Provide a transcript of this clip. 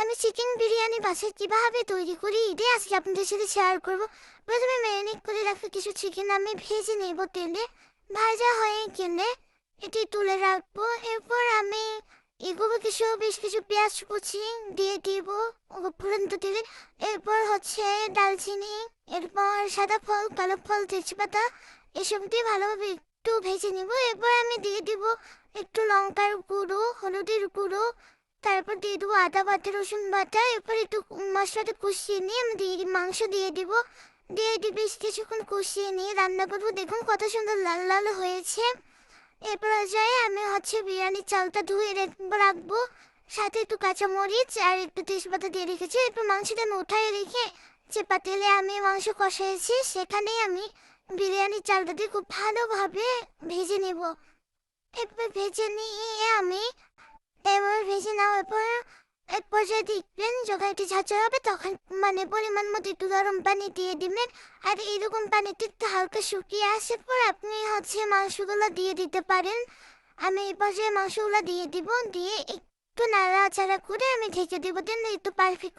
আমি চিকেন বিরিয়ানি বাসায় কিভাবে তৈরি করি এটাই আজকে আপনাদের সাথে শেয়ার করব। প্রথমে ম্যারিনেট করে রাখা কিছু চিকেন আমি ভেজে নেব তেলে। ভাজা হয়ে গেলে এটি তুলে রাখবো। এরপর আমি এগুলো বেশ কিছু পেঁয়াজ কুচি দিয়ে দিব ফুটন্ত তেলে। এরপর হচ্ছে দালচিনি, এরপর সাদা ফল, কালো ফল, তেজপাতা এসব দিয়ে ভালোভাবে একটু ভেজে নিব। এরপর আমি দিয়ে দিব একটু লঙ্কার গুঁড়ো, হলুদের গুঁড়ো, তারপর দিয়ে দেবো আদা বাটা, রসুন বাটা। এরপর একটু মশলাটা কষিয়ে নিয়ে আমি মাংস দিয়ে দিব। বেশ কিছুক্ষণ কষিয়ে নিয়ে রান্না করবো। দেখুন কত সুন্দর লাল লাল হয়েছে। এ পর্যায়ে আমি হচ্ছে বিরিয়ানির চালটা ধুয়ে রাখবো। সাথে একটু কাঁচামরিচ আর একটু তেজপাতা দিয়ে রেখেছি। এরপর মাংসটা আমি উঠায় রেখে যে পাতিলে আমি মাংস কষাইছি সেখানেই আমি বিরিয়ানির চালটা দিয়ে খুব ভালোভাবে ভেজে নেব। এরপর ভেজে নিয়ে আমি এবার ভেজে নেওয়ার পর এক পর্যায়ে দেখবেন যখন এটি ঝাঁঝরা হবে তখন পরিমাণ মতো একটু গরম পানি দিয়ে দিবেন। আর এরকম পানিতে একটু হালকা শুকিয়ে আসার পর আপনি হচ্ছে মাংসগুলো দিয়ে দিতে পারেন। আমি এই পর্যায়ে মাংসগুলো দিয়ে দিব, দিয়ে একটু নাড়াচাড়া করে আমি ঢেকে দিব, দেন একটু পারফেক্ট